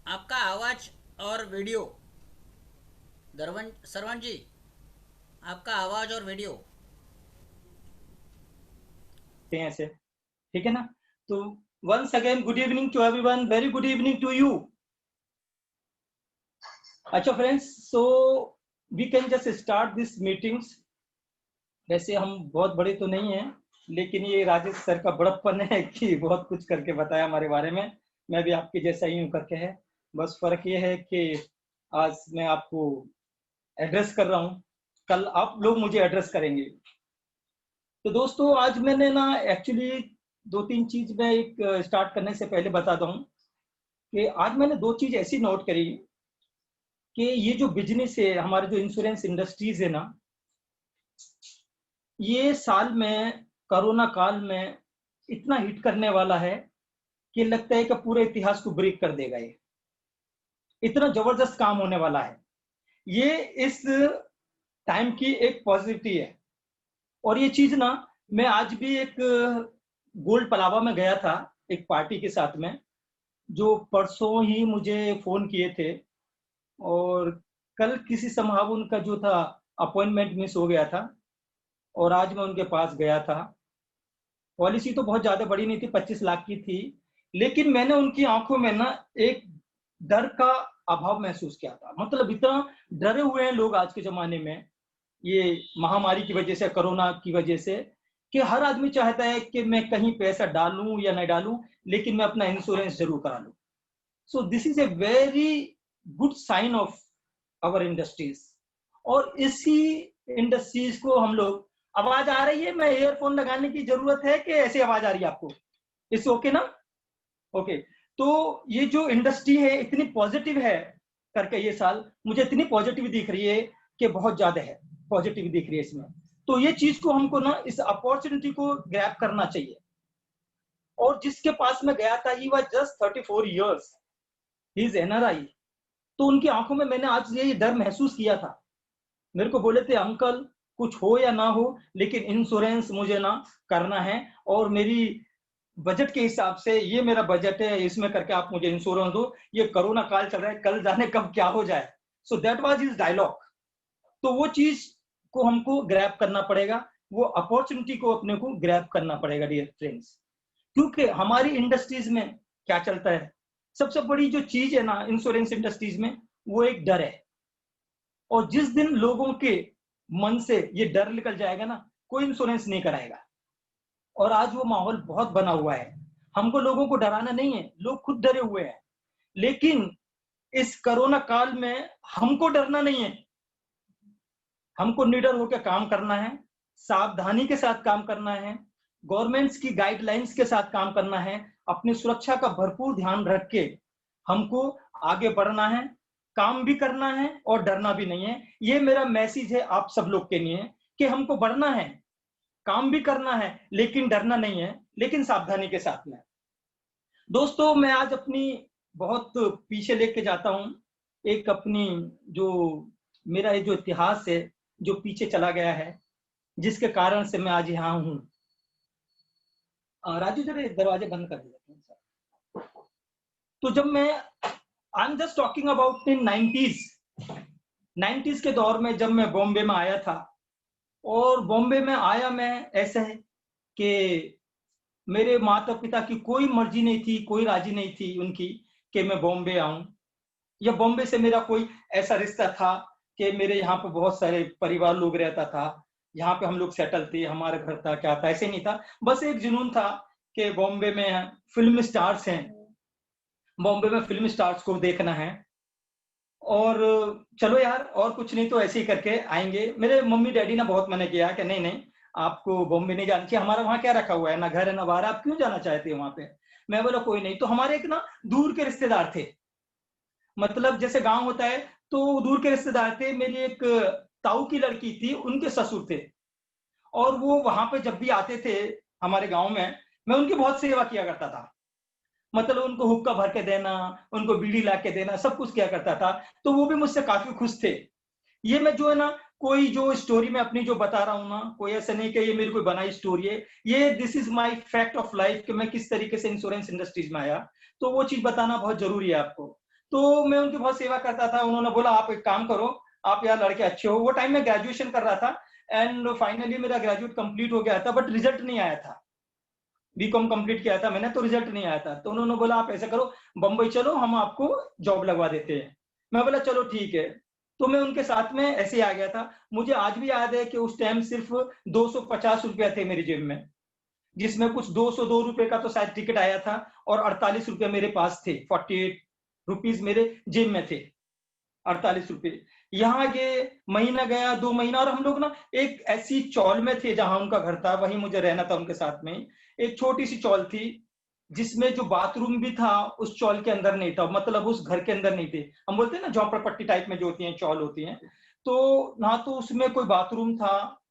आपका आवाज और वीडियो। सरवण जी, आपका आवाज और वीडियो। हैं ऐसे। ठीक है ना। तो once again good evening to everyone, very good evening to you. अच्छा friends, so we can just start this meetings. वैसे हम बहुत बड़े तो नहीं हैं, लेकिन ये राजेश सर का बड़प्पन है कि बहुत कुछ करके बताया हमारे बारे में। मैं भी आपके जैसा ही हूँ करके है। बस फर्क ये है कि आज मैं आपको एड्रेस कर रहा हूँ, कल आप लोग मुझे एड्रेस करेंगे। तो दोस्तों, आज मैंने ना एक्चुअली दो तीन चीज मैं एक स्टार्ट करने से पहले बताता हूँ कि आज मैंने दो चीज ऐसी नोट करी कि ये जो बिजनेस है, हमारे जो इंश्योरेंस इंडस्ट्रीज है ना, ये साल में कोरोना काल में इतना हिट करने वाला है कि लगता है कि पूरे इतिहास को ब्रेक कर देगा। ये इतना जबरदस्त काम होने वाला है। ये इस टाइम की एक पॉजिटिविटी है। और ये चीज ना, मैं आज भी एक गोल्ड पलावा में गया था एक पार्टी के साथ में, जो परसों ही मुझे फोन किए थे। और कल किसी संभाव उनका जो था अपॉइंटमेंट मिस हो गया था, और आज मैं उनके पास गया था। पॉलिसी तो बहुत ज्यादा बड़ी नहीं थी, 25 लाख की थी। लेकिन मैंने उनकी आंखों में ना एक डर का अभाव महसूस किया था। मतलब इतना डरे हुए हैं लोग आज के जमाने में, ये महामारी की वजह से, कोरोना की वजह से, कि हर आदमी चाहता है कि मैं कहीं पैसा डालूं या नहीं डालूं, लेकिन मैं अपना इंश्योरेंस जरूर करा लूं। So this is a very good sign of our industries. और इसी इंडस्ट्रीज को हम लोग, आवाज आ रही है? मैं ईयरफोन लगाने की जरूरत है कि ऐसी आवाज आ रही है आपको? इस ओके ना? ओके। तो ये जो इंडस्ट्री है इतनी पॉजिटिव है करके, ये साल मुझे इतनी पॉजिटिव दिख रही है कि बहुत ज्यादा है पॉजिटिव दिख रही है इसमें। तो ये चीज को हमको ना, इस अपॉर्चुनिटी को ग्रैब करना चाहिए। और जिसके पास में गया था, he was just 34 years, he is NRI. तो उनकी आंखों में मैंने आज ये डर महसूस किया था। मेरे को बोले थे, अंकल कुछ हो या ना हो, लेकिन इंश्योरेंस मुझे ना करना है। और मेरी बजट के हिसाब से ये मेरा बजट है, इसमें करके आप मुझे इंश्योरेंस दो। ये कोरोना काल चल रहा है, कल जाने कब क्या हो जाए। So that was his dialogue. तो वो चीज को हमको ग्रैब करना पड़ेगा, वो अपॉर्चुनिटी को अपने को ग्रैब करना पड़ेगा डियर फ्रेंड्स। क्योंकि हमारी इंडस्ट्रीज में क्या चलता है, सबसे बड़ी जो चीज है ना इंश्योरेंस इंडस्ट्रीज में, वो एक डर है। और जिस दिन लोगों के मन से ये डर निकल जाएगा ना, कोई इंश्योरेंस नहीं कराएगा। और आज वो माहौल बहुत बना हुआ है। हमको लोगों को डराना नहीं है, लोग खुद डरे हुए हैं। लेकिन इस कोरोना काल में हमको डरना नहीं है। हमको निडर होकर काम करना है, सावधानी के साथ काम करना है, गवर्नमेंट्स की गाइडलाइंस के साथ काम करना है। अपनी सुरक्षा का भरपूर ध्यान रख के हमको आगे बढ़ना है, काम भी करना है और डरना भी नहीं है। ये मेरा मैसेज है आप सब लोग के लिए, कि हमको बढ़ना है, काम भी करना है, लेकिन डरना नहीं है, लेकिन सावधानी के साथ में। दोस्तों, मैं आज अपनी बहुत पीछे लेके जाता हूँ। एक अपनी जो मेरा ये जो इतिहास है, जो पीछे चला गया है, जिसके कारण से मैं आज यहाँ हूँ। राजू जरा दरवाजे बंद कर दिया। तो जब मैं, I am just talking about in 90s के दौर में, जब मैं बॉम्बे में आया था। और बॉम्बे में आया मैं ऐसा है कि मेरे माता पिता की कोई मर्जी नहीं थी, कोई राजी नहीं थी उनकी कि मैं बॉम्बे आऊं, या बॉम्बे से मेरा कोई ऐसा रिश्ता था कि मेरे यहाँ पे बहुत सारे परिवार लोग रहता था, यहाँ पे हम लोग सेटल थे, हमारा घर था, क्या था, ऐसे नहीं था। बस एक जुनून था कि बॉम्बे में फिल्म स्टार्स हैं, बॉम्बे में फिल्म स्टार्स को देखना है। और चलो यार, और कुछ नहीं तो ऐसे ही करके आएंगे। मेरे मम्मी डैडी ने बहुत मना किया कि नहीं नहीं, आपको बॉम्बे नहीं जाना चाहिए, हमारा वहां क्या रखा हुआ है, ना घर है ना बाहर, आप क्यों जाना चाहते हैं वहां पे। मैं बोला कोई नहीं। तो हमारे एक ना दूर के रिश्तेदार थे, मतलब जैसे गांव होता है, तो दूर के रिश्तेदार थे। मेरी एक ताऊ की लड़की थी, उनके ससुर थे। और वो वहां पे जब भी आते थे हमारे गांव में, मैं उनकी बहुत सेवा किया करता था। मतलब उनको हुक्का भर के देना, उनको बीड़ी ला के देना, सब कुछ किया करता था। तो वो भी मुझसे काफी खुश थे। ये मैं जो है ना, कोई जो स्टोरी मैं अपनी जो बता रहा हूँ ना, कोई ऐसा नहीं कि ये मेरी कोई बनाई स्टोरी है। ये this is my fact of life कि मैं किस तरीके से इंश्योरेंस इंडस्ट्रीज में आया। तो वो चीज बताना बहुत जरूरी है आपको। तो मैं उनकी बहुत सेवा करता था। उन्होंने बोला आप एक काम करो, आप यार लड़के अच्छे हो। वो टाइम में ग्रेजुएशन कर रहा था एंड फाइनली मेरा ग्रेजुएट कंप्लीट हो गया था, बट रिजल्ट नहीं आया था। बीकॉम कंप्लीट किया था मैंने, तो रिजल्ट नहीं आया था। तो उन्होंने बोला आप ऐसा करो, बंबई चलो, हम आपको जॉब लगवा देते हैं। मैं बोला चलो ठीक है। तो मैं उनके साथ में ऐसे ही आ गया था। मुझे आज भी याद है कि उस टाइम सिर्फ 250 रुपया थे मेरी जेब में, जिसमें कुछ 202 रुपए का तो शायद टिकट आया था और 48 रुपए मेरे पास थे। 48 रुपीज मेरे जेब में थे, 48 रुपए। यहाँ ये महीना गया, 2 महीना, और हम लोग ना एक ऐसी चौल में थे जहां उनका घर था, वहीं मुझे रहना था उनके साथ में। एक छोटी सी चौल थी जिसमें जो बाथरूम भी था उस चौल के अंदर नहीं था, मतलब उस घर के अंदर नहीं थे। हम बोलते हैं ना झोपड़पट्टी टाइप में जो होती है चौल होती है, तो ना तो उसमें कोई बाथरूम था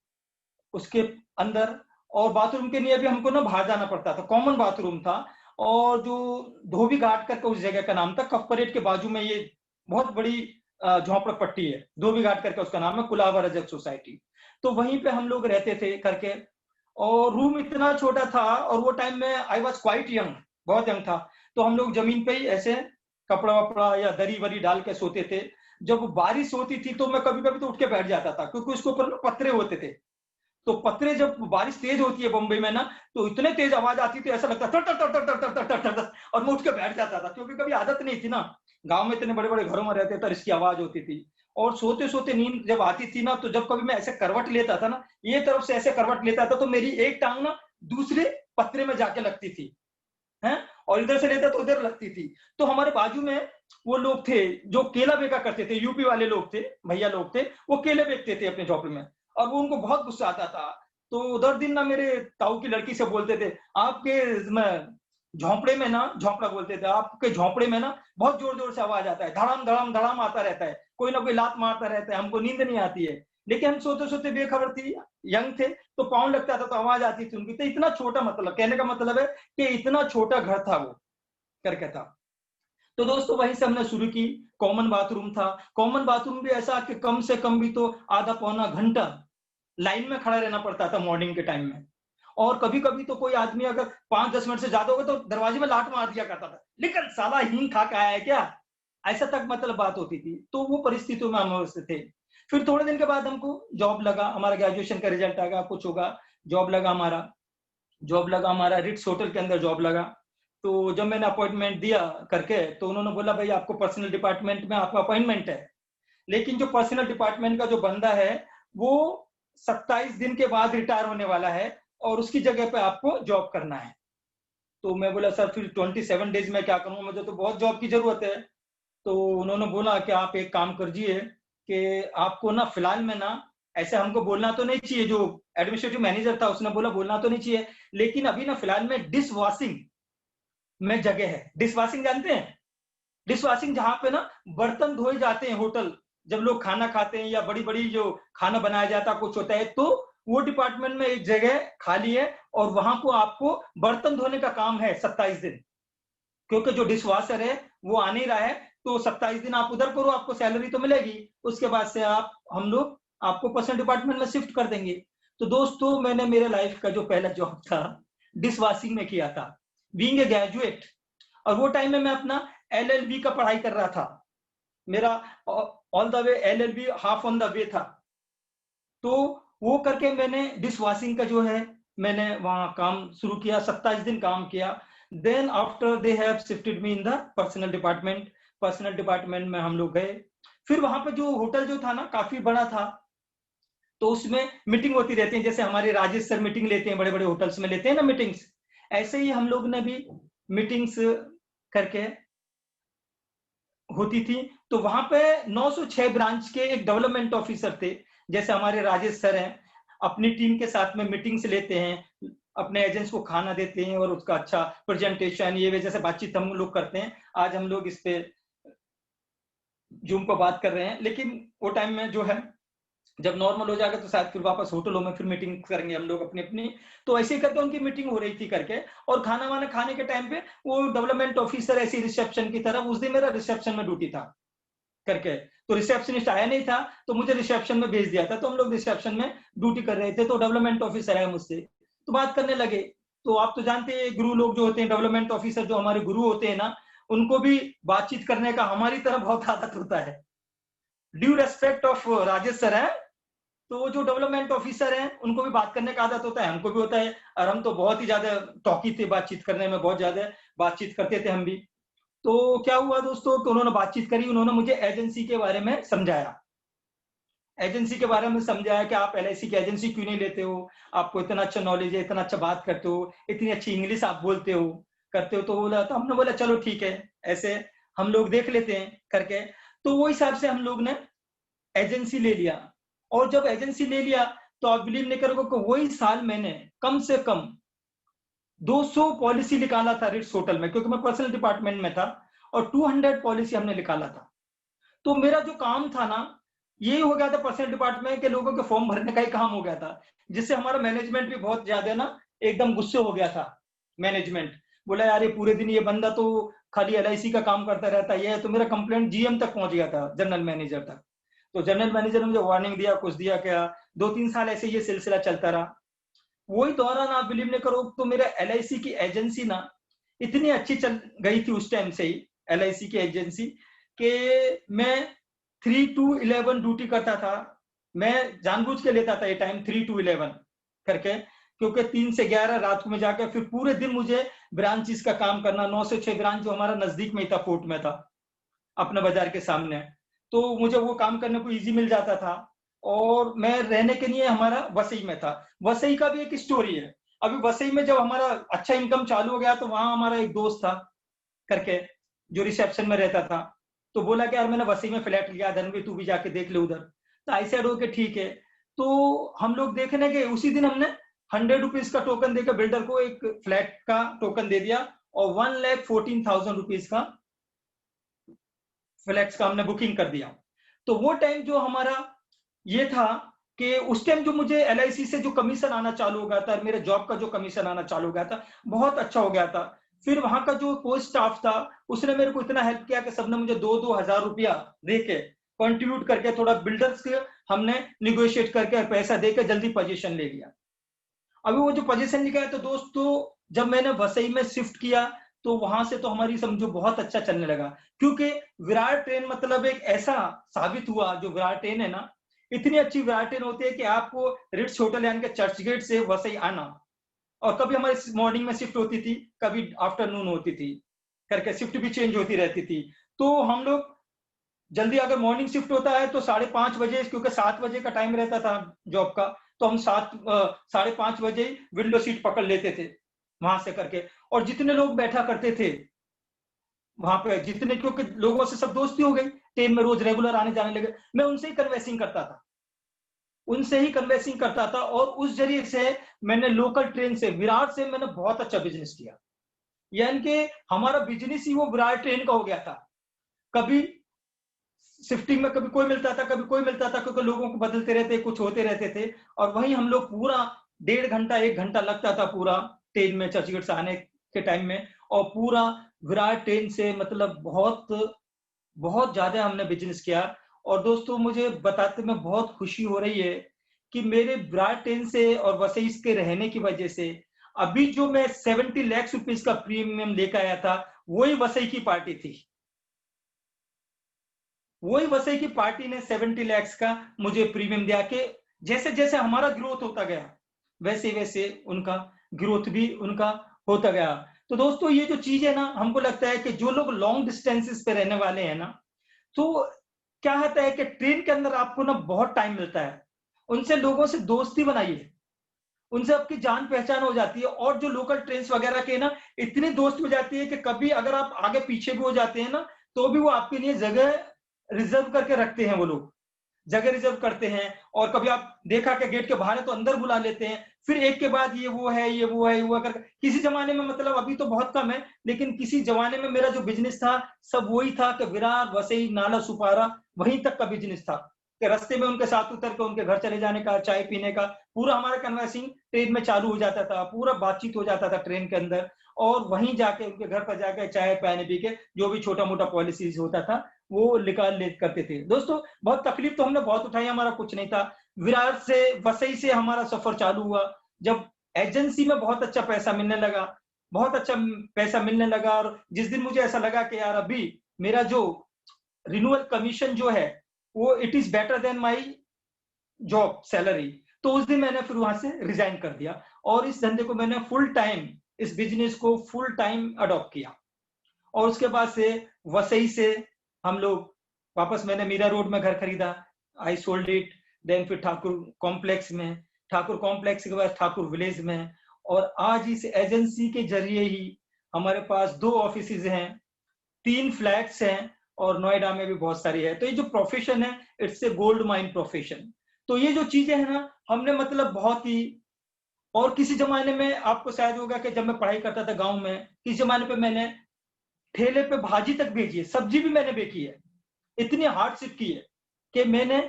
उसके अंदर, और बाथरूम के लिए भी हमको ना बाहर जाना पड़ता था। कॉमन बाथरूम था। और जो धोबी घाट करके उस जगह का नाम था, कफ परेड के बाजू में ये बहुत बड़ी झोपड़पट्टी है, धोबी घाट करके उसका नाम है, कुलाबा रजक सोसाइटी। तो वहीं पे हम लोग रहते थे करके। और रूम इतना छोटा था, और वो टाइम में आई वॉज क्वाइट यंग, बहुत यंग था। तो हम लोग जमीन पे ही ऐसे कपड़ा वपड़ा या दरी वरी डाल के सोते थे। जब बारिश होती थी तो मैं कभी कभी तो उठ के बैठ जाता था, क्योंकि उसके ऊपर पत्रे होते थे। तो पत्रे, जब बारिश तेज होती है बम्बई में ना, तो इतने तेज आवाज आती थी, ऐसा लगता टर टर टर टर टर टर टर टर टर, और मैं उठ के बैठ जाता था, क्योंकि कभी आदत नहीं थी ना। गांव में इतने बड़े बड़े घरों में रहते थे, इसकी आवाज होती थी। और सोते सोते नींद जब आती थी ना, तो जब कभी मैं ऐसे करवट लेता था ना, ये तरफ से ऐसे करवट लेता था, तो मेरी एक टांग ना दूसरे पत्रे में जाके लगती थी, है, और इधर से लेता तो उधर लगती थी। तो हमारे बाजू में वो लोग थे जो केला बेचा करते थे, यूपी वाले लोग थे, भैया लोग थे, वो केले बेचते थे अपने झोपड़े में। और वो उनको बहुत गुस्सा आता था। तो उधर दिन ना मेरे ताऊ की लड़की से बोलते थे, आपके झोंपड़े में ना, झोंपड़ा बोलते थे, आपके झोंपड़े में ना बहुत जोर जोर से आवाज आता है, धड़ाम धड़ाम धड़ाम आता रहता है, कोई ना कोई लात मारता रहता है, हमको नींद नहीं आती है। लेकिन हम सोते सोते बेखबर थी, यंग थे, तो पाँव लगता था तो आवाज आती थी उनकी। तो इतना छोटा, मतलब कहने का मतलब है कि इतना छोटा घर था वो करके था। तो दोस्तों वहीं से हमने शुरू की। कॉमन बाथरूम था। कॉमन बाथरूम भी ऐसा कि कम से कम भी तो आधा पौना घंटा लाइन में खड़ा रहना पड़ता था मॉर्निंग के टाइम में। और कभी कभी तो कोई आदमी अगर 5-10 मिनट से ज्यादा हो गए तो दरवाजे में लात मार दिया करता था, लेकिन साला हींग खा के आया है क्या, ऐसा तक मतलब बात होती थी। तो वो परिस्थितियों में हम से थे। फिर थोड़े दिन के बाद हमको जॉब लगा, हमारा ग्रेजुएशन का रिजल्ट आ गया, कुछ होगा, जॉब लगा हमारा। जॉब लगा हमारा रिट्स होटल के अंदर जॉब लगा। तो जब मैंने अपॉइंटमेंट दिया करके, तो उन्होंने बोला भाई आपको पर्सनल डिपार्टमेंट में आपका अपॉइंटमेंट है, लेकिन जो पर्सनल डिपार्टमेंट का जो बंदा है वो 27 दिन के बाद रिटायर होने वाला है, और उसकी जगह पे आपको जॉब करना है। तो मैं बोला सर फिर 27 डेज में क्या करूंगा, मुझे तो बहुत जॉब की जरूरत है। तो उन्होंने बोला कि आप एक काम करिए कि आपको ना फिलहाल में ना, ऐसे हमको बोलना तो नहीं चाहिए, जो एडमिनिस्ट्रेटिव मैनेजर था उसने बोला बोलना तो नहीं चाहिए, लेकिन अभी ना फिलहाल में डिश वॉशिंग में जगह है। डिश वॉशिंग जानते हैं? डिश वॉशिंग जहां पे ना बर्तन धोए जाते हैं, होटल जब लोग खाना खाते हैं या बड़ी बड़ी जो खाना बनाया जाता है कुछ होता है, तो वो डिपार्टमेंट में एक जगह खाली है, और वहां को आपको बर्तन धोने का काम है 27 दिन। क्योंकि जो डिश वॉशर है वो आ नहीं रहा है, तो 27 दिन आप उधर करो, आपको सैलरी तो मिलेगी। उसके बाद से आप, हम लोग आपको पर्सनल डिपार्टमेंट में शिफ्ट कर देंगे। तो दोस्तों मैंने मेरे लाइफ का जो पहला जॉब था डिश वॉशिंग में किया था, बीइंग ए ग्रेजुएट। और वो टाइम में मैं अपना एलएलबी का पढ़ाई कर रहा था। मेरा all the way LLB half on the way था। तो वो करके मैंने डिश वॉशिंग का जो है मैंने वहां काम शुरू किया, 27 दिन काम किया। Then after they have shifted me in the personal department. Personal department में हम लोग गए। फिर वहां पे जो होटल जो था ना काफी बड़ा था, तो उसमें मीटिंग होती रहती है, जैसे हमारे राजेश सर मीटिंग लेते हैं, बड़े बड़े होटल्स में लेते हैं ना मीटिंग्स, ऐसे ही हम लोग ने भी मीटिंग्स करके होती थी। तो वहां पे 906 ब्रांच के एक डेवलपमेंट ऑफिसर थे, जैसे हमारे राजेश सर हैं, अपनी टीम के साथ में मीटिंग्स लेते हैं, अपने एजेंट्स को खाना देते हैं, और उसका अच्छा प्रेजेंटेशन ये जैसे बातचीत हम लोग करते हैं। आज हम लोग इस पे जूम पर बात कर रहे हैं, लेकिन वो टाइम में जो है जब नॉर्मल हो जाएगा तो शायद फिर वापस होटलों में फिर मीटिंग करेंगे हम लोग अपनी अपनी। तो ऐसे ही करके उनकी मीटिंग हो रही थी करके, और खाना वाना खाने के टाइम पे वो डेवलपमेंट ऑफिसर ऐसी रिसेप्शन की तरफ, उस दिन मेरा रिसेप्शन में ड्यूटी था करके, तो रिसेप्शनिस्ट आया नहीं था, तो मुझे रिसेप्शन में भेज दिया था। तो हम लोग रिसेप्शन में ड्यूटी कर रहे थे, तो डेवलपमेंट ऑफिसर आया मुझसे, तो बात करने लगे। तो आप तो जानते हैं गुरु लोग जो होते हैं, डेवलपमेंट ऑफिसर जो हमारे गुरु होते हैं ना, उनको भी बातचीत करने का हमारी तरह बहुत आदत होता है। Due respect of Rajesh sir है, तो वो जो डेवलपमेंट ऑफिसर हैं उनको भी बात करने का आदत होता है, हमको भी होता है, और हम तो बहुत ही ज्यादा टॉकी थे, बातचीत करने में बहुत ज्यादा बातचीत करते थे हम भी। तो क्या हुआ दोस्तों कि उन्होंने बातचीत करी, उन्होंने मुझे एजेंसी के बारे में समझाया, एजेंसी के बारे में समझाया कि आप एलआईसी की एजेंसी क्यों नहीं लेते हो, आपको इतना अच्छा नॉलेज है, इतना अच्छा बात करते हो, इतनी अच्छी इंग्लिश आप बोलते हो करते हो। तो बोला, तो हमने बोला चलो ठीक है, ऐसे हम लोग देख लेते हैं करके। तो वो हिसाब से हम लोग ने एजेंसी ले लिया। और जब एजेंसी ले लिया तो आप बिलीव नहीं करोगे कि वही साल मैंने कम से कम 200 पॉलिसी निकाला था रिट्स होटल में, क्योंकि मैं पर्सनल डिपार्टमेंट में था, और 200 पॉलिसी हमने निकाला था। तो मेरा जो काम था ना, यही हो गया था पर्सनल डिपार्टमेंट के लोगों के फॉर्म भरने का ही काम हो गया था, जिससे हमारा मैनेजमेंट भी बहुत ज्यादा ना एकदम गुस्से हो गया था। मैनेजमेंट बोला यार ये पूरे दिन ये बंदा तो खाली एलआईसी का काम करता रहता है, तो मेरा कंप्लेंट जीएम तक पहुंच गया था, जनरल मैनेजर तक। तो जनरल मैनेजर ने मुझे वार्निंग दिया, कुछ दिया, क्या 2-3 साल ऐसे ये सिलसिला चलता रहा। वही दौरान आप बिलीव नहीं करो तो मेरा एलआईसी की एजेंसी ना इतनी अच्छी चल गई थी उस टाइम से ही, एलआईसी की एजेंसी के मैं 3 to 11 ड्यूटी करता था। मैं जानबूझ के लेता था ये टाइम 3 to 11 करके, क्योंकि 3 से 11 रात को में जाकर फिर पूरे दिन मुझे ब्रांचेस का काम करना, 9 से 6 ब्रांच जो हमारा नजदीक में ही था, फोर्ट में था, अपना बाजार के सामने। तो मुझे वो काम करने को इजी मिल जाता था। और मैं रहने के लिए हमारा वसई में था। वसई का भी एक स्टोरी है। अभी वसई में जब हमारा अच्छा इनकम चालू हो गया तो वहां हमारा एक दोस्त था करके जो रिसेप्शन में रहता था, तो बोला कि यार मैंने वसई में फ्लैट लिया, धनवी तू भी जाके देख ले उधर। तो आई सेड ओके ठीक है। तो हम लोग देखने गए, उसी दिन हमने 100 रुपीज का टोकन देकर बिल्डर को एक फ्लैट का टोकन दे दिया, और 1,14,000 रुपीज का फ्लैट्स का हमने बुकिंग कर दिया। तो वो टाइम जो हमारा ये था कि उस टाइम जो मुझे एलआईसी से जो कमीशन आना चालू हो गया था, मेरे जॉब का जो कमीशन आना चालू हो गया था, बहुत अच्छा हो गया था। फिर वहां का जो पोस्ट स्टाफ था उसने मेरे को इतना हेल्प किया कि सबने मुझे 2-2 हजार रुपया दे के कंट्रीब्यूट करके थोड़ा बिल्डर्स के हमने निगोशिएट करके पैसा देकर जल्दी पोजीशन ले लिया। अभी वो जो पोजीशन लिया है तो दोस्तों जब मैंने वसई में शिफ्ट किया तो वहां से तो हमारी समझो बहुत अच्छा चलने लगा, क्योंकि विराट ट्रेन मतलब एक ऐसा साबित हुआ, जो विराट ट्रेन है ना, इतनी अच्छी विराट ट्रेन होती है कि आपको रिट्स होटल यानी कि चर्च गेट से वसई आना, और कभी हमारी मॉर्निंग में शिफ्ट होती थी, कभी आफ्टरनून होती थी करके, शिफ्ट भी चेंज होती रहती थी। तो हम लोग जल्दी, अगर मॉर्निंग शिफ्ट होता है तो 5:30 बजे, क्योंकि 7 बजे का टाइम रहता था जॉब का, तो हम 5:30 बजे विंडो सीट पकड़ लेते थे वहां से करके। और जितने लोग बैठा करते थे वहां पे, जितने, क्योंकि लोगों से सब दोस्ती हो गई, ट्रेन में रोज रेगुलर आने जाने लगे, मैं उनसे ही कन्वेंसिंग करता था, उनसे ही कन्वेंसिंग करता था। और उस जरिए से मैंने लोकल ट्रेन से, विराट से मैंने बहुत अच्छा बिजनेस किया। यानी कि हमारा बिजनेस ही वो विराट ट्रेन का हो गया था। कभी शिफ्टिंग में कभी कोई मिलता था, कभी कोई मिलता था, क्योंकि लोगों को बदलते रहते, कुछ होते रहते थे। और वहीं हम लोग पूरा 1.5 घंटा 1 घंटा लगता था पूरा ट्रेन में चर्चगेट से आने के टाइम में, और पूरा विराट ट्रेन से मतलब बहुत बहुत ज्यादा हमने बिजनेस किया। और दोस्तों मुझे बताते में बहुत खुशी हो रही है कि मेरे विराट ट्रेन से और वसई के रहने की वजह से अभी जो मैं 70 लाख रुपीज का प्रीमियम लेकर आया था, वही वसई की पार्टी थी, वही वसई की पार्टी ने 70 लाख का मुझे प्रीमियम दिया कि जैसे जैसे हमारा ग्रोथ होता गया वैसे वैसे उनका ग्रोथ भी उनका होता गया। तो दोस्तों ये जो चीज है ना, हमको लगता है कि जो लोग लॉन्ग डिस्टेंसेस पे रहने वाले हैं ना, तो क्या होता है कि ट्रेन के अंदर आपको ना बहुत टाइम मिलता है, उनसे लोगों से दोस्ती बनाइए, उनसे आपकी जान पहचान हो जाती है। और जो लोकल ट्रेन वगैरह के ना इतनी दोस्त हो जाती है कि कभी अगर आप आगे पीछे भी हो जाते हैं ना, तो भी वो आपके लिए जगह रिजर्व करके रखते हैं, वो लोग जगह रिजर्व करते हैं। और कभी आप देखा कि गेट के बाहर है तो अंदर बुला लेते हैं, फिर एक के बाद ये वो है, ये वो है, ये वो है करके। किसी जमाने में, मतलब अभी तो बहुत कम है, लेकिन किसी जमाने में मेरा जो बिजनेस था सब वही था कि विरार, वसई, नाला सुपारा, वहीं तक का बिजनेस था कि रास्ते में उनके साथ उतर के उनके घर चले जाने का, चाय पीने का, पूरा हमारा कन्वर्सिंग ट्रेन में चालू हो जाता था, पूरा बातचीत हो जाता था ट्रेन के अंदर। और वहीं जाके उनके घर पर जाके चाय पानी पी के जो भी छोटा मोटा पॉलिसीज होता था वो निकाल ले करते थे। दोस्तों बहुत तकलीफ तो हमने बहुत उठाई, हमारा कुछ नहीं था। विरार से, वसई से हमारा सफर चालू हुआ जब एजेंसी में बहुत अच्छा पैसा मिलने लगा। बहुत अच्छा पैसा मिलने लगा। और जिस दिन मुझे ऐसा लगा कि यार अभी मेरा जो रिन्यूअल कमीशन जो है वो it is better than my job salary, तो उस दिन मैंने फिर वहां से रिजाइन कर दिया और इस धंधे को मैंने फुल टाइम, इस बिजनेस को फुल टाइम अडॉप्ट किया। और उसके बाद से वसई से हम लोग वापस, मैंने मीरा रोड में घर खरीदा, आई सोल्ड इट। देन फिर ठाकुर कॉम्प्लेक्स में, ठाकुर कॉम्प्लेक्स के बाद ठाकुर विलेज में, और आज इस एजेंसी के जरिए ही हमारे पास 2 ऑफिसेज हैं, 3 फ्लैट्स हैं, और नोएडा में भी बहुत सारी है। तो ये जो प्रोफेशन है it's a gold mine profession. तो ये जो चीजें है ना, हमने मतलब बहुत ही, और किसी जमाने में आपको शायद होगा कि जब मैं पढ़ाई करता था गांव में, किसी जमाने पे मैंने ठेले पे भाजी तक बेची है, सब्जी भी मैंने बेची है। इतनी हार्डशिप की है कि मैंने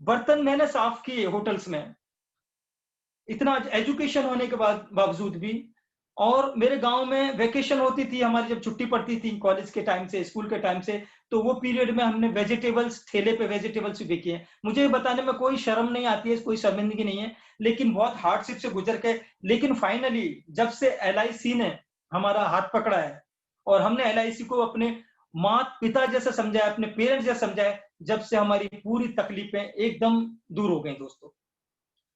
बर्तन मैंने साफ किए होटल्स में, इतना एजुकेशन होने के बाद बावजूद भी। और मेरे गांव में वेकेशन होती थी हमारी, जब छुट्टी पड़ती थी कॉलेज के टाइम से, स्कूल के टाइम से, तो वो पीरियड में हमने वेजिटेबल्स, ठेले पे वेजिटेबल्स भी बेची है। मुझे ये बताने में कोई शर्म नहीं आती है, कोई शर्मिंदगी नहीं है, लेकिन बहुत हार्डशिप से गुजर के, लेकिन फाइनली जब से एलआईसी ने हमारा हाथ पकड़ा है और हमने एलआईसी को अपने माता पिता जैसा समझा है, अपने पेरेंट्स जैसा समझा है, जब से हमारी पूरी तकलीफें एकदम दूर हो गई दोस्तों।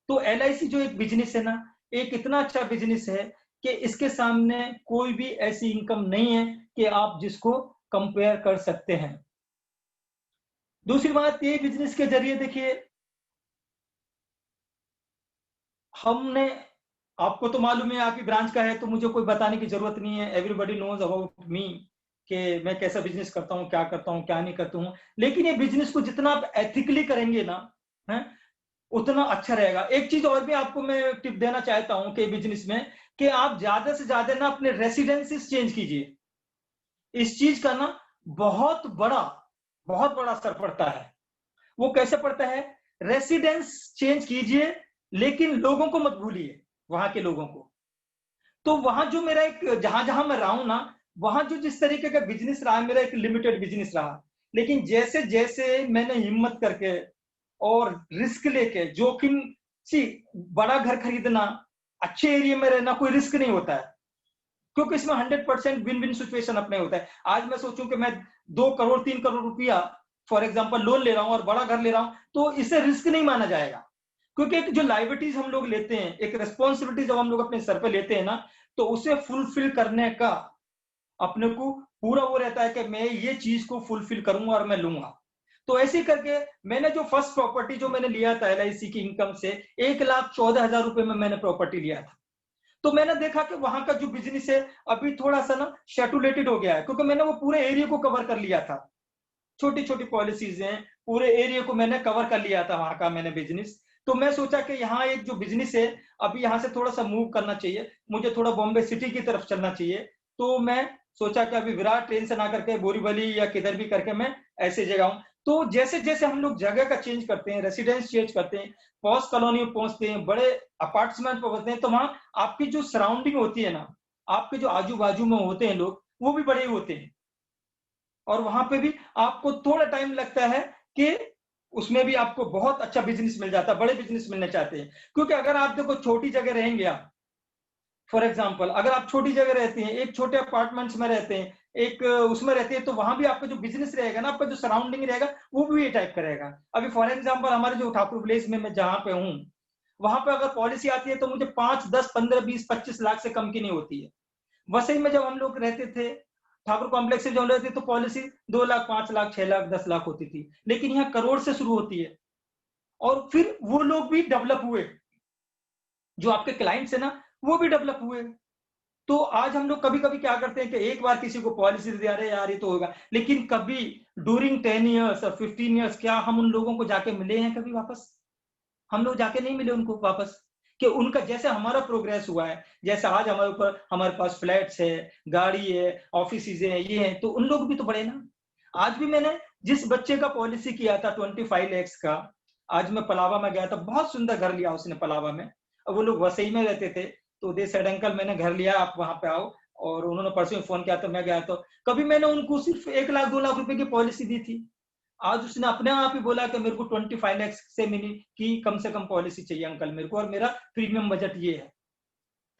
तो एलआईसी जो एक बिजनेस है ना, एक इतना अच्छा बिजनेस है कि इसके सामने कोई भी ऐसी इनकम नहीं है कि आप जिसको कंपेयर कर सकते हैं। दूसरी बात, ये बिजनेस के जरिए देखिए, हमने, आपको तो मालूम है, आपकी ब्रांच का है तो मुझे कोई बताने की जरूरत नहीं है, एवरीबॉडी नोज अबाउट मी कि मैं कैसा बिजनेस करता हूँ, क्या करता हूँ, क्या नहीं करता हूँ। लेकिन ये बिजनेस को जितना आप एथिकली करेंगे ना, है, उतना अच्छा रहेगा। एक चीज और भी आपको मैं टिप देना चाहता हूं कि बिजनेस में, कि आप ज्यादा से ज्यादा ना अपने रेसिडेंसीज चेंज कीजिए। इस चीज का ना बहुत बड़ा असर पड़ता है। वो कैसे पड़ता है? रेसिडेंस चेंज कीजिए, लेकिन लोगों को मत भूलिए, वहां के लोगों को। तो वहां जो मेरा एक, जहां जहां मैं रहा हूं ना, वहां जो जिस तरीके का बिजनेस रहा, मेरा एक लिमिटेड बिजनेस रहा। लेकिन जैसे जैसे मैंने हिम्मत करके और रिस्क लेके, जोखिम, सी, बड़ा घर खरीदना, अच्छे एरिया में रहना कोई रिस्क नहीं होता है, क्योंकि इसमें 100% विन विन सिचुएशन अपने होता है। आज मैं सोचूं कि मैं 2 करोड़ 3 करोड़ रुपया फॉर एग्जाम्पल लोन ले रहा हूं और बड़ा घर ले रहा हूं, तो इसे रिस्क नहीं माना जाएगा। क्योंकि एक जो लाइबिलिटीज हम लोग लेते हैं, एक रेस्पॉन्सिबिलिटी जब हम लोग अपने सर पे लेते हैं ना, तो उसे फुलफिल करने का अपने को पूरा वो रहता है कि मैं ये चीज को फुलफिल करूंगा और मैं लूंगा। तो ऐसे करके मैंने जो फर्स्ट प्रॉपर्टी जो मैंने लिया था एलआईसी की इनकम से, 1,14,000 रुपए में मैंने प्रॉपर्टी लिया था। तो मैंने देखा कि वहां का जो बिजनेस है अभी थोड़ा सा ना शेटुलेटेड हो गया है, क्योंकि मैंने वो पूरे एरिया को कवर कर लिया था। छोटी छोटी पॉलिसीज हैं, पूरे एरिया को मैंने कवर कर लिया था वहां का मैंने बिजनेस। तो मैं सोचा कि यहाँ एक जो बिजनेस है, अभी यहाँ से थोड़ा सा मूव करना चाहिए, मुझे थोड़ा बॉम्बे सिटी की तरफ चलना चाहिए। तो मैं सोचा कि अभी विराट ट्रेन से ना करके बोरीवली या किधर भी करके मैं ऐसे जगह हूँ। तो जैसे जैसे हम लोग जगह का चेंज करते हैं, रेसिडेंस चेंज करते हैं, पॉश कॉलोनी में पहुंचते हैं, बड़े अपार्टमेंट पर पहुंचते हैं, तो वहां आपकी जो सराउंडिंग होती है ना, आपके जो आजू बाजू में होते हैं लोग, वो भी बड़े ही होते हैं। और वहां पे भी आपको थोड़ा टाइम लगता है कि उसमें भी आपको बहुत अच्छा बिजनेस मिल जाता है, बड़े बिजनेस मिलने चाहते हैं। क्योंकि अगर आप देखो छोटी जगह रहेंगे आप, फॉर एग्जाम्पल अगर आप छोटी जगह रहते हैं, एक छोटे अपार्टमेंट्स में रहते हैं, एक उसमें रहते हैं, तो वहां भी आपका जो बिजनेस रहेगा ना, आपका जो सराउंडिंग रहेगा, वो भी ये टाइप का रहेगा। अभी फॉर एग्जाम्पल हमारे जो ठाकुर विलेज में मैं जहां पे हूँ, वहां पे अगर पॉलिसी आती है तो मुझे 5, 10, 15, 20, 25 लाख से कम की नहीं होती है। वसई में जब हम लोग रहते थे, ठाकुर कॉम्प्लेक्स से जब हम रहते थे, तो पॉलिसी 2 लाख, 5 लाख, 6 लाख, 10 लाख होती थी। लेकिन यहाँ करोड़ से शुरू होती है। और फिर वो लोग भी डेवलप हुए, जो आपके क्लाइंट्स है ना, वो भी डेवलप हुए। तो आज हम लोग कभी कभी क्या करते हैं कि एक बार किसी को पॉलिसी दे, अरे यार ये तो होगा, लेकिन कभी ड्यूरिंग 10 ईयर्स और 15 ईयर्स क्या हम उन लोगों को जाके मिले हैं कभी वापस? हम लोग जाके नहीं मिले उनको वापस, कि उनका जैसे हमारा प्रोग्रेस हुआ है, जैसे आज हमारे ऊपर, हमारे पास फ्लैट्स है, गाड़ी है, ऑफिस है, ये है, तो उन लोग भी तो बढ़े ना। आज भी मैंने जिस बच्चे का पॉलिसी किया था 25 lakhs का, आज मैं पलावा में गया था, बहुत सुंदर घर लिया उसने पलावा में, और वो लोग वसई में रहते थे। तो दे सेड अंकल मैंने घर लिया, आप वहां पे आओ। और उन्होंने परसों फोन किया तो मैं गया। तो कभी मैंने उनको सिर्फ 1 लाख 2 लाख रुपए की पॉलिसी दी थी, आज उसने अपने आप ही बोला कि मेरे को 25 lakhs से मिनी की कम से कम पॉलिसी चाहिए अंकल मेरे को, और मेरा प्रीमियम बजट ये है।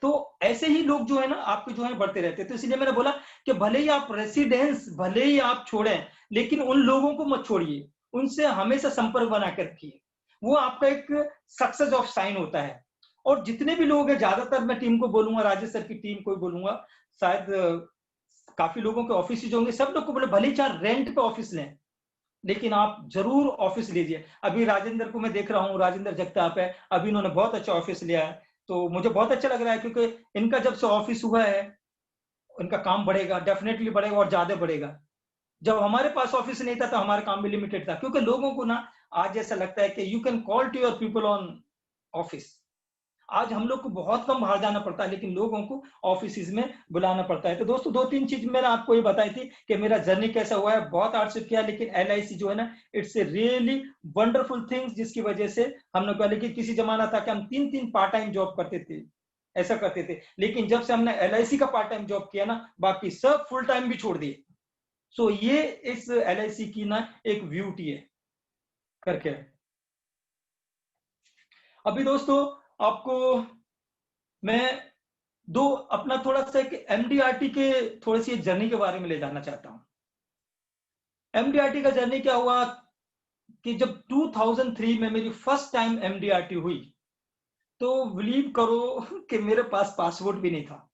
तो ऐसे ही लोग जो है ना आपके जो है बढ़ते रहते हैं। तो इसलिए मैंने बोला कि भले ही आप रेसिडेंस भले ही आप छोड़ें, लेकिन उन लोगों को मत छोड़िए, उनसे हमेशा संपर्क बना के रखिए। वो आपका एक सक्सेस ऑफ साइन होता है। और जितने भी लोग हैं, ज्यादातर मैं टीम को बोलूंगा, राजेश सर की टीम को बोलूंगा, शायद काफी लोगों के ऑफिस जो होंगे, सब लोग को बोले भले ही चाहे रेंट पे ऑफिस लें, लेकिन आप जरूर ऑफिस लीजिए। अभी राजेंद्र को मैं देख रहा हूँ, राजेंद्र जगताप है, अभी इन्होंने बहुत अच्छा ऑफिस लिया है, तो मुझे बहुत अच्छा लग रहा है, क्योंकि इनका जब से ऑफिस हुआ है, इनका काम बढ़ेगा, डेफिनेटली बढ़ेगा और ज्यादा बढ़ेगा। जब हमारे पास ऑफिस नहीं था तो हमारा काम भी लिमिटेड था, क्योंकि लोगों को ना आज ऐसा लगता है कि you can call to your people on office. आज हम लोग को बहुत कम बाहर जाना पड़ता है, लेकिन लोगों को ऑफिस में बुलाना पड़ता है। तो दोस्तों, 2-3 चीज मैंने आपको ये बताई थी कि मेरा जर्नी कैसा हुआ है। बहुत हार्डशिप किया, लेकिन LIC जो है ना, it's a really wonderful things, जिसकी वजह से हम लोग पहले, कि किसी जमाना था कि हम 3-3 पार्ट टाइम जॉब करते थे, ऐसा करते थे, लेकिन जब से हमने LIC का पार्ट टाइम जॉब किया ना, बाकी सब फुल टाइम भी छोड़ दिए। सो ये इस LIC की ना एक ब्यूटी है करके। अभी दोस्तों, आपको मैं दो अपना थोड़ा सा एक MDRT के थोड़ी सी जर्नी के बारे में ले जाना चाहता हूं। MDRT का जर्नी क्या हुआ कि जब 2003 में मेरी फर्स्ट टाइम MDRT हुई, तो बिलीव करो कि मेरे पास पासपोर्ट भी नहीं था।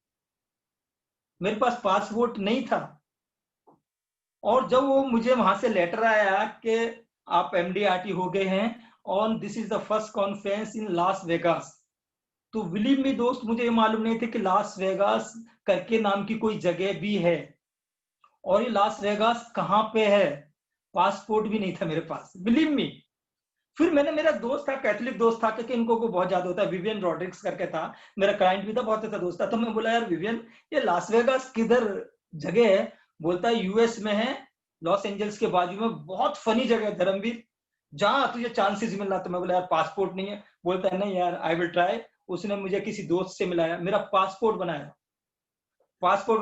मेरे पास पासपोर्ट नहीं था। और जब वो मुझे वहां से लेटर आया कि आप MDRT हो गए हैं, on this is the first conference in Las Vegas, तो बिलीव मी दोस्त, मुझे ये मालूम नहीं थे कि लास वेगास करके नाम की कोई जगह भी है, और ये लास वेगास कहाँ पे है। पासपोर्ट भी नहीं था मेरे पास, बिलीव मी। फिर मैंने, मेरा दोस्त था, कैथोलिक दोस्त था, क्योंकि इनको को बहुत ज्यादा होता है, विवियन रॉड्रिक्स करके था, मेरा क्लाइंट भी था, बहुत अच्छा दोस्त था। तो मैं बोला, यार विवियन, ये लास वेगास किधर जगह है? बोलता है US में है, लॉस एंजल्स के बाजू में, बहुत फनी जगह है धर्मवीर, जहां तुझे चांसेस मिल रहा। तो मैं बोला, यार पासपोर्ट नहीं है। बोलता है, नहीं यार, आई विल ट्राई। उसने मुझे किसी दोस्त से मिलाया, मेरा पासपोर्ट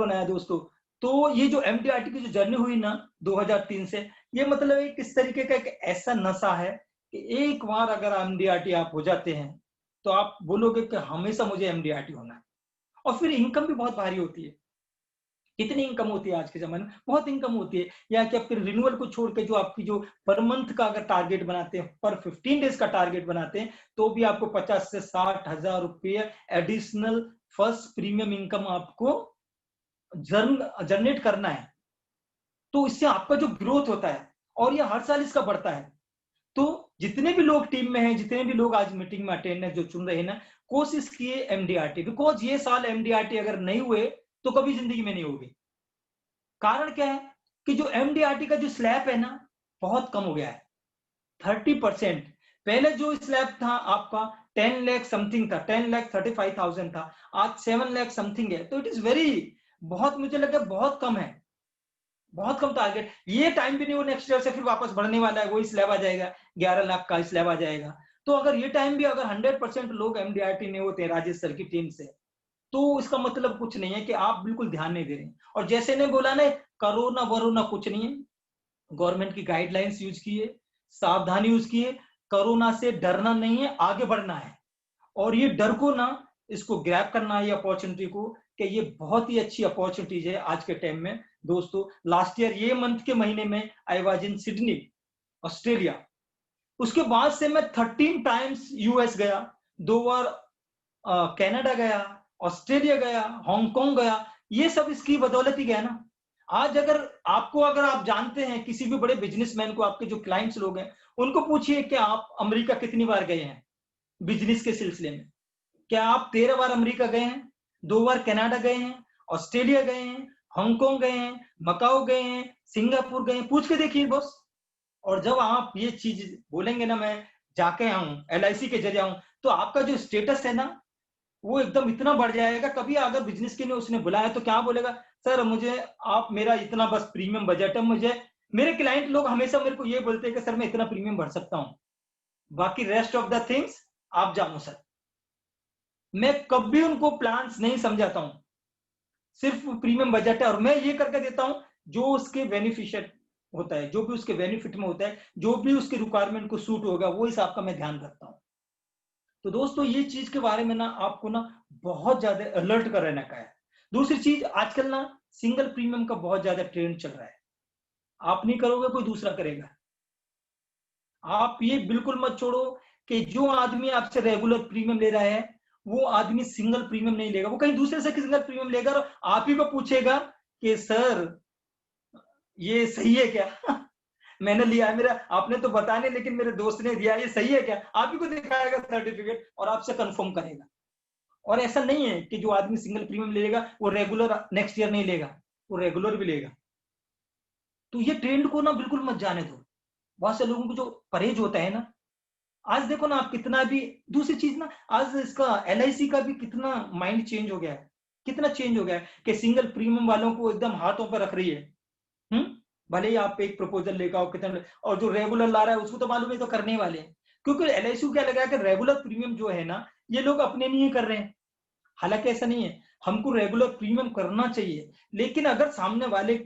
बनाया दोस्तों। तो ये जो MDRT की जो जर्नी हुई ना 2003 से, ये मतलब एक इस तरीके का एक ऐसा नशा है कि एक बार अगर MDRT आप हो जाते हैं, तो आप बोलोगे कि हमेशा मुझे MDRT होना है। और फिर इनकम भी बहुत भारी होती है। कितनी इनकम होती है आज के जमाने में? बहुत इनकम होती है। या कि फिर रिन्यूअल को छोड़ के जो आपकी जो पर मंथ का अगर टारगेट बनाते हैं, पर 15 डेज का टारगेट बनाते हैं, तो भी आपको 50 से 60 हजार रुपये एडिशनल फर्स्ट प्रीमियम इनकम आपको जनरेट करना है। तो इससे आपका जो ग्रोथ होता है, और ये हर साल इसका बढ़ता है। तो जितने भी लोग टीम में हैं, जितने भी लोग आज मीटिंग में अटेंड है, जो चुन रहे हैं ना, कोशिश किए MDRT, बिकॉज ये साल MDRT अगर नहीं हुए तो कभी जिंदगी में नहीं होगी। कारण क्या है कि जो MDRT का जो स्लैब है ना, बहुत कम हो गया है, 30%। पहले जो स्लैब था आपका 10 लाख समथिंग था, 10,35,000 था, आज 7 लाख समथिंग है। तो इट इज वेरी, बहुत, मुझे लगा बहुत कम है, बहुत कम टारगेट। ये टाइम भी नहीं, वो नेक्स्ट ईयर से फिर वापस बढ़ने वाला है, वही स्लैब आ जाएगा, 11 लाख का स्लैब आ जाएगा। तो अगर ये टाइम भी अगर 100% लोग MDRT नहीं होते राजेश सर की टीम से, तो इसका मतलब कुछ नहीं है कि आप बिल्कुल ध्यान नहीं दे रहे हैं। और जैसे ने बोला ना, कोरोना वरोना कुछ नहीं है, गवर्नमेंट की गाइडलाइंस यूज किए, सावधानी यूज किए। कोरोना से डरना नहीं है, आगे बढ़ना है। और ये डर को ना, इसको ग्रैब करना है अपॉर्चुनिटी को, कि ये बहुत ही अच्छी अपॉर्चुनिटीज है आज के टाइम में दोस्तों। लास्ट ईयर ये मंथ के महीने में I was in Sydney, Australia. उसके बाद से मैं 13 टाइम्स US गया, 2 बार कनाडा गया, ऑस्ट्रेलिया गया, हांगकांग गया। ये सब इसकी बदौलत ही गया ना। आज अगर आपको, अगर आप जानते हैं किसी भी बड़े बिजनेसमैन को, आपके जो क्लाइंट्स लोग हैं, उनको पूछिए कि आप अमेरिका कितनी बार गए हैं बिजनेस के सिलसिले में। क्या आप 13 बार अमेरिका गए हैं, 2 बार कनाडा गए हैं, ऑस्ट्रेलिया गए हैं, हांगकांग गए हैं, मकाओ गए हैं, सिंगापुर गए हैं? पूछ के देखिए बॉस। और जब आप ये चीज बोलेंगे ना, मैं जाके आऊं, LIC के जरिए आऊं, तो आपका जो स्टेटस है ना, वो एकदम इतना बढ़ जाएगा। कभी अगर बिजनेस के लिए उसने बुलाया तो क्या बोलेगा, सर मुझे, आप, मेरा इतना बस प्रीमियम बजट है, मुझे, मेरे क्लाइंट लोग हमेशा मेरे को ये बोलते हैं कि सर मैं इतना प्रीमियम भर सकता हूँ, बाकी रेस्ट ऑफ द थिंग्स आप जानो सर। मैं कभी उनको प्लान्स नहीं समझाता हूं, सिर्फ प्रीमियम बजट है, और मैं ये करके देता हूं जो उसके बेनिफिशियल होता है, जो भी उसके बेनिफिट में होता है, जो भी उसके रिक्वायरमेंट को सूट होगा, वो हिसाब का मैं ध्यान रखता हूं। तो दोस्तों ये चीज के बारे में ना आपको ना बहुत ज्यादा अलर्ट कर रहने का है। दूसरी चीज, आजकल ना सिंगल प्रीमियम का बहुत ज्यादा ट्रेंड चल रहा है। आप नहीं करोगे, कोई दूसरा करेगा। आप ये बिल्कुल मत छोड़ो कि जो आदमी आपसे रेगुलर प्रीमियम ले रहा है, वो आदमी सिंगल प्रीमियम नहीं लेगा, वो कहीं दूसरे से सिंगल प्रीमियम लेगा और आप ही को पूछेगा कि सर ये सही है क्या? मैंने लिया है, मेरा आपने तो बताया नहीं लेकिन मेरे दोस्त ने दिया, ये सही है क्या? आप ही को दिखाएगा सर्टिफिकेट और आपसे कंफर्म करेगा। और ऐसा नहीं है कि जो आदमी सिंगल प्रीमियम लेगा वो रेगुलर नेक्स्ट ईयर नहीं लेगा, वो रेगुलर भी लेगा। तो ये ट्रेंड को ना बिल्कुल मत जाने दो। बहुत से लोगों को जो परहेज होता है ना, आज देखो ना आप कितना भी, दूसरी चीज ना, आज इसका एलआईसी का भी कितना माइंड चेंज हो गया है, कितना चेंज हो गया है कि सिंगल प्रीमियम वालों को एकदम हाथों पर रख रही है। हम्म भले ही आप एक प्रपोजल लेकर आओ कितना, और जो रेगुलर ला रहा है उसको तो मालूम है तो करने वाले हैं। क्योंकि एलआईसी को क्या लगा कि रेगुलर प्रीमियम जो है ना, ये लोग अपने लिए कर रहे हैं। हालांकि ऐसा नहीं है, हमको रेगुलर प्रीमियम करना चाहिए, लेकिन अगर सामने वाले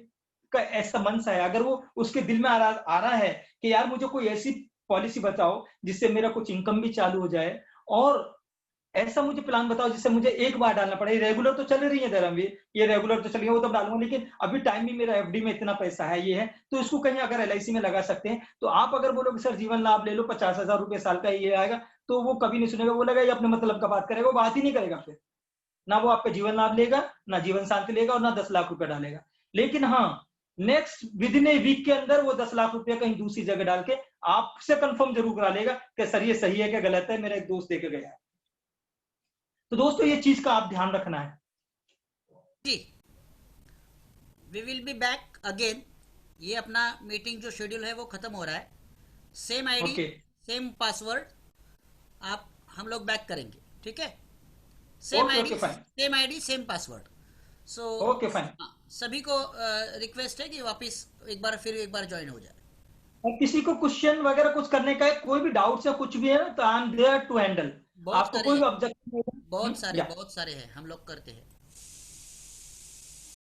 का ऐसा मनसा है, अगर वो उसके दिल में आ रहा है कि यार मुझे कोई ऐसी पॉलिसी बताओ जिससे मेरा कुछ इनकम भी चालू हो जाए, और ऐसा मुझे प्लान बताओ जिससे मुझे एक बार डालना पड़े, रेगुलर तो चल रही है धर्मवीर, ये रेगुलर तो चल रही है, वो तो डालूंगा, लेकिन अभी टाइम भी मेरा एफडी में इतना पैसा है, ये है, तो इसको कहीं अगर एलआईसी में लगा सकते हैं। तो आप अगर बोलोगे सर जीवन लाभ ले लो 50,000 रुपए साल का ये आएगा, तो वो कभी नहीं सुनेगा, वो लगा ये अपने मतलब का बात करेगा, वो बात ही नहीं करेगा फिर। ना वो आपका जीवन लाभ लेगा, ना जीवन शांति लेगा, और ना 10 लाख रुपए डालेगा। लेकिन हाँ, next within a week के अंदर वो 10 लाख रुपए कहीं दूसरी जगह डाल के आपसे कंफर्म जरूर करा लेगा कि सर ये सही है क्या गलत है, मेरा एक दोस्त देके गया है। तो दोस्तों ये चीज का आप ध्यान रखना है। जी, we will be back again. ये अपना मीटिंग जो शेड्यूल है वो खत्म हो रहा है। Same ID, okay. Same password, आप हम लोग बैक करेंगे, ठीक है? Same okay ID, okay fine. Same ID, same password. So okay fine. सभी को रिक्वेस्ट है कि वापस एक बार ज्वाइन हो जाए। और किसी को क्वेश्चन वगैरह कुछ करने का है, कोई भी डाउट्स या कुछ भी है ना, तो I am there to handle. बहुत आपको सारे कोई हैं, भी ऑब्जेक्शन बहुत सारे या बहुत सारे हैं, हम लोग करते हैं।